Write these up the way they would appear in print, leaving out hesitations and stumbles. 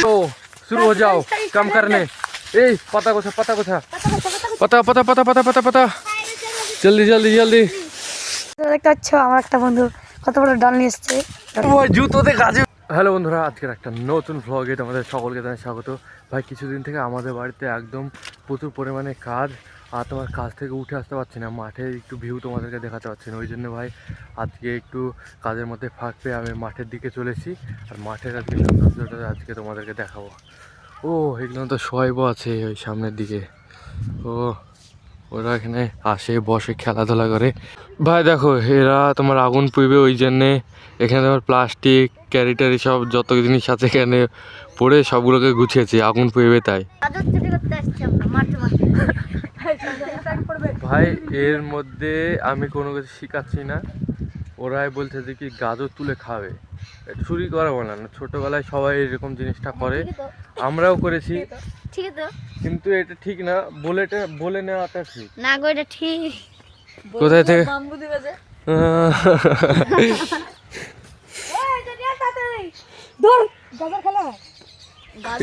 तो शुरू हो जाओ काम करने। ए पता कोथा पता कोथा पता पता पता पता पता पता जल्दी जल्दी जल्दी। দেখতে পাচ্ছ আমার একটা বন্ধু কত বড় ডাল নিয়ে এসেছে। ওই জুতোতে কাজে। হ্যালো বন্ধুরা, আজকের একটা নতুন ভ্লগে তোমাদের সকলকে জানাই স্বাগত। ভাই কিছুদিন থেকে আমাদের বাড়িতে একদম প্রচুর পরিমাণে কাজ, আর তোমার কাজ থেকে উঠে আসতে পারছি না, মাঠে একটু ভিউ তোমাদেরকে দেখাতে পারছি না। ওই জন্য ভাই আজকে একটু কাজের মধ্যে ফাঁক পেয়ে আমি মাঠের দিকে চলেছি, আর মাঠের আজকে সৌন্দর্যটা আজকে তোমাদেরকে দেখাবো। ও এগুলো তো শোয়াইবো আছে ওই সামনের দিকে। ও ওরা এখানে আসে বসে খেলাধুলা করে। ভাই দেখো এরা তোমার আগুন পুইবে, ওই জন্যে এখানে তোমার প্লাস্টিক ক্যারিটারি সব যত জিনিস আছে এখানে পড়ে সবগুলোকে গুছিয়েছি, আগুন পুইবে তাই। ভাই এর মধ্যে আমি কোনো কিছু শিখাচ্ছি না, ওরাই বলছে যে কি গাজর তুলে খাবে। চুরি করা বলে না, ছোটবেলায় সবাই এরকম জিনিসটা করে, আমরাও করেছি, কিন্তু এটা ঠিক না, বলে নেওয়াটা ঠিক না গো, এটা ঠিক। কোথায় থেকে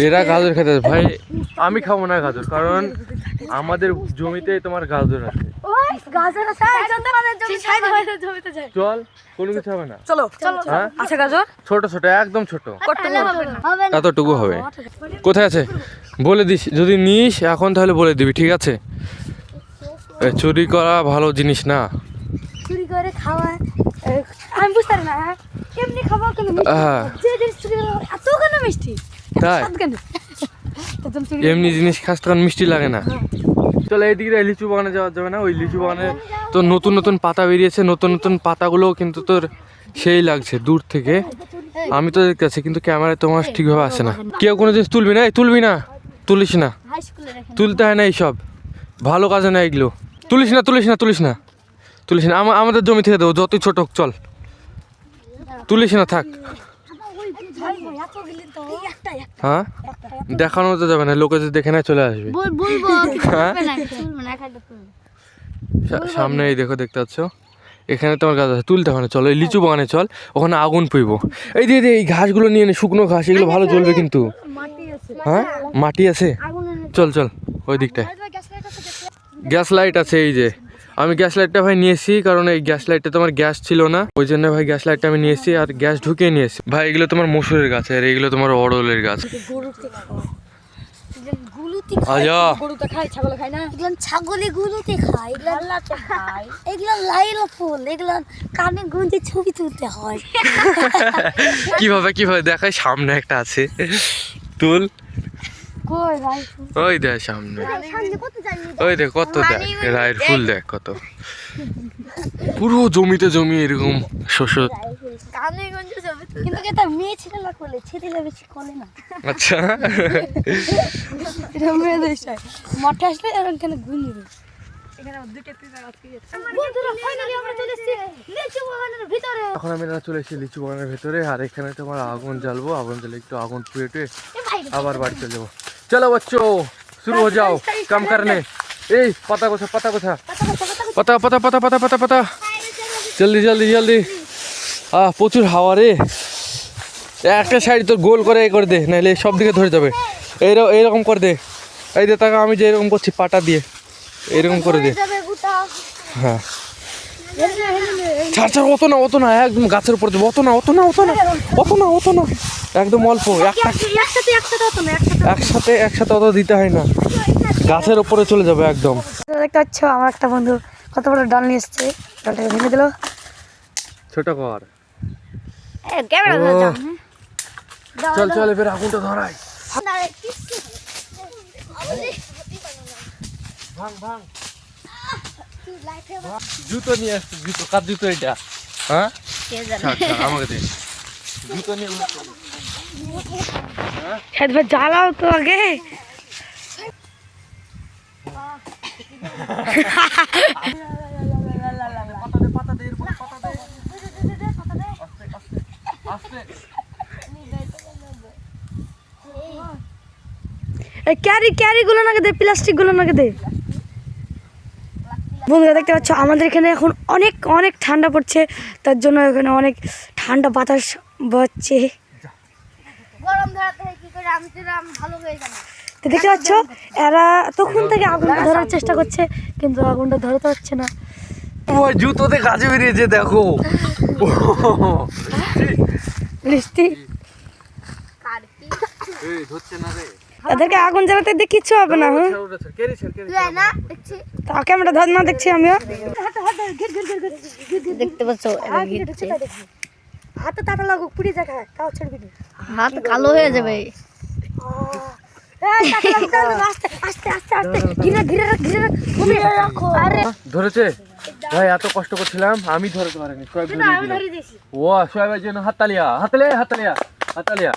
এরা গাজর খেতে? ভাই আমি খাবো না গাজর, কারণ আমাদের জমিতে তোমার গাজর আছে। চল কোনো কিছু হবে না, চলো চলো। আচ্ছা গাজর ছোট ছোট একদম ছোট, এতটুকু হবে। কোথায় আছে বলে দিস, যদি নিস এখন তাহলে বলে দিবি, ঠিক আছে? চুরি করা ভালো জিনিস না, চুরি করে খাওয়া আমি বুঝতে পারি না কেমনি খাবো, কেন যে জিনিস চুরি করে এত কেন মিষ্টি, তাই এমনি জিনিস খাস তখন মিষ্টি লাগে না। চলো এইদিকে লিচু বাগানে যাওয়া যাবে না, ওই লিচু বাগানে তো নতুন নতুন পাতা বেরিয়েছে, নতুন নতুন পাতাগুলোও কিন্তু তোর সেই লাগছে দূর থেকে, আমি তো দেখতে পাচ্ছি কিন্তু ক্যামেরায় তোমার ঠিকভাবে আসে না। কেউ কোনো জিনিস তুলবি না, তুলবি না, তুলিস না, তুলতে হয় না, এইসব ভালো কাজে না এগুলো, তুলিস না তুলিস না তুলিস না তুলিস না। আমাদের জমি থেকে দেবো, যতই ছোট হোক, চল তুলিস না, থাক। হ্যাঁ দেখানো তো যাবে না, লোকে যদি দেখে না চলে আসবে। সামনে এই দেখো, দেখতে পাচ্ছ এখানে তোমার গাছ আছে, তুলতে হয় না, চলো এই লিচু বাগানে চল, ওখানে আগুন পুইবো। এই দিয়ে এই ঘাসগুলো নিয়ে নে, শুকনো ঘাস, এগুলো ভালো জ্বলবে কিন্তু। হ্যাঁ মাটি আছে, চল চল ওই দিকটায় গ্যাস লাইট আছে। এই যে আমি গ্যাস লাইটটা ভাই নিয়েছি, কারণ এই গ্যাস লাইটটা তোমার গ্যাস ছিল না, ওই জন্য ভাই গ্যাস লাইটটা আমি নিয়েছি, আর গ্যাস ঢুকিয়ে নিয়েছি। ভাই এগুলো তোমার মসুরের গাছ, আর এগুলো তোমার অড়লের গাছ। ছাগলে গুলোতে খায়, এগুলো লাইলো ফুল, এগুলো কানে গুঁজে ছবি তুলতে হয়। কিভাবে কিভাবে দেখায়, সামনে একটা আছে, তুল। ওই দেখ সামনে, ওই দেখ কত, দেখ রায়ের ফুল, দেখ কত, পুরো জমিতে জমি এরকম শস্য। আচ্ছা মাঠে আসলে এখানে ঘুরিয়ে এখন আমি চলে এসেছি লিচু বাগানের ভেতরে, আর এখানে তোমার আগুন জ্বালবো, আগুন জ্বালে একটু আগুন পুড়ে টুয়ে আবার বাড়ি চলে যাবো। চলো বাচ্চো শুরু हो जाओ काम करने। এই পাতা কোথা পাতা কোথা পাতা পাতা পাতা পাতা পাতা পাতা জলদি জলদি জলদি। প্রচুর হাওয়া রে, একটা সাইড তোর গোল করে করে দে, নাহলে সব দিকে ধরে যাবে। এইরকম করে দে, এই দে টাকা, আমি যে এরকম করছি পাটা দিয়ে এরকম করে দে। হ্যাঁ ছাড় ছাড়, অত না একদম গাছের উপর দেবো, অত না একদম অল্প, একসাথে অত দিতে হয় না, গাছের উপরে চলে যাবে একদম। দেখতে পাচ্ছ আমার একটা বন্ধু কত বড় ডাল নিয়ে এসছে, ডালটাকে ভেঙে দিল, ছোট কর। চল চল এবার আগুনটা ধরাই, ভাঙ ভাঙ। জুতো নিয়ে আসছি, জুতো কার জুতো এটা? হ্যাঁ আমাকে দে জুতো নিয়ে। জ্বালাও তো আগে। ক্যারি গুলো নাকি দে, প্লাস্টিক গুলো নাকি দে। বন্ধুরা দেখতে পাচ্ছ আমাদের এখানে এখন অনেক অনেক ঠান্ডা পড়ছে, তার জন্য এখানে অনেক ঠান্ডা বাতাস বচ্ছে। ধরাতে হয় কি করে? আমি ভালো হয়ে যাব। তো দেখতে পাচ্ছ এরা তখন থেকে আগুনটা ধরার চেষ্টা করছে, কিন্তু আগুনটা ধরতে হচ্ছে না। ওই জুতোতে কাজে বেরিয়েছে দেখো। বৃষ্টি এই ধরছে না রে। তাদেরকে আগুন জ্বালাতে দিয়ে কিচ্ছু হবে না। হ্যাঁ ক্যামেরা ধর না, দেখছি আমিও। দেখতে পাচ্ছ হাতে তাতা লাগুক, পুড়ে দেখা তাও ছাড়বি না। হাত কালো হয়ে যাবে। ধরেছে ভাই, এত কষ্ট করছিলাম আমি ধরতে পারিনি। ও সোহেবের জন্য হাততালিয়া হাততালিয়া হাততালিয়া হাততালিয়া।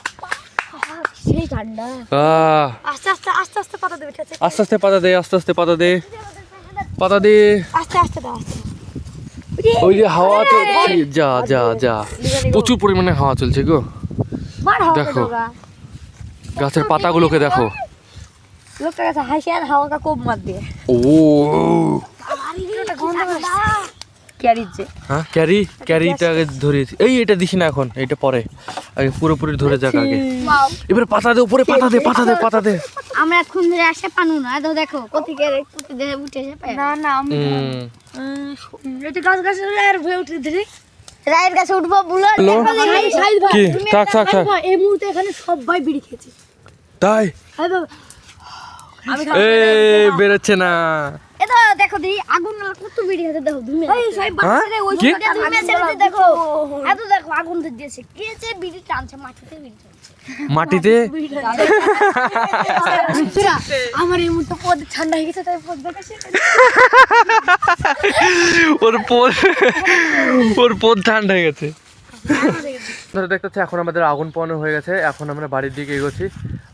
সেই ঠান্ডা। আস্তে আস্তে আস্তে আস্তে পাতা দেবে, ঠিক আছে? আস্তে আস্তে পাতা দে, আস্তে আস্তে পাতা দে, পাতা দে। আস্তে আস্তে দাও, আস্তে। ওই যে হাওয়া তো যা যা যা, প্রচুর পরিমাণে হাওয়া চলছে গো। দেখো গাছের পাতাগুলোকে দেখো। লোকটার কাছে হাসি আর হাওয়াটা কম মার দিয়ে। ও হ্যাঁ, ক্যারিটাকে ধরিয়েছি। এই এটা দিস না এখন, এটা পরে, আগে পুরোপুরি ধরে যাক আগে। এবার পাতা দে, উপরে পাতা দে, পাতা দে, পাতা দে। আমরা এখন ধরে আসে পানু না, তো দেখো কতিকে দেহে উঠে যাবে। না না আমি এটা গাছ গাছে আর হয়ে উঠে ধরে রায়ের কাছে উঠবো বুলো। কি থাক থাক থাক। এই মুহূর্তে এখানে সবাই বিড়ি খেয়েছে। তাই এই বেরোচ্ছে না। এটা দেখো দি আগুন কত বিড়ি আছে, দেখো ধুমে। এই সবাই বাচ্চাদের ওই কি? সময়টা ধুমে ছেড়ে দেখো, এত দেখো আগুন দিয়েছে। কে যে বিড়ি টানছে মাটিতে, বিড়ি টানছে মাটিতে। আমার এই মুহূর্তে পদ ঠান্ডা হয়ে গেছে, তাই পদ দেখাচ্ছে। ওর পদ ঠান্ডা হয়ে গেছে। দেখতে পাচ্ছি এখন আমাদের আগুন পোহানো হয়ে গেছে। এখন আমরা বাড়ির দিকে এগোচ্ছি।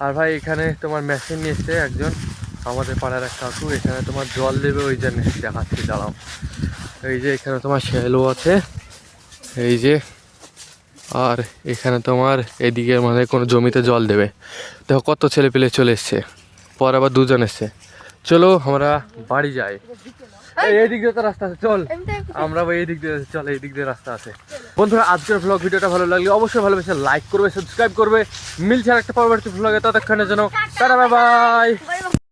আর ভাই এখানে তোমার মেশিন নিয়ে এসছে একজন, আমাদের পাড়ার এক কাকু। এখানে তোমার জল দেবে, ওই জন্য দেখাচ্ছি, দাঁড়াও। এই যে এখানে তোমার শ্যালো আছে, এই যে। আর এখানে তোমার এদিকে মানে কোনো জমিতে জল দেবে। দেখো কত ছেলে পেলে চলে এসছে, পর আবার দুজন এসছে। চলো আমরা বাড়ি যাই। এই দিক দিয়ে তো রাস্তা আছে, চল আমরা এই দিক দিয়ে চল, এই দিক দিয়ে রাস্তা আছে। বন্ধুরা আজকের ব্লগ ভিডিওটা ভালো লাগলে অবশ্যই ভালোবেসে লাইক করবে, সাবস্ক্রাইব করবে। মিলছে একটা পরবর্তী ব্লগে, ততক্ষণের জন্য টাটা, বাই বাই।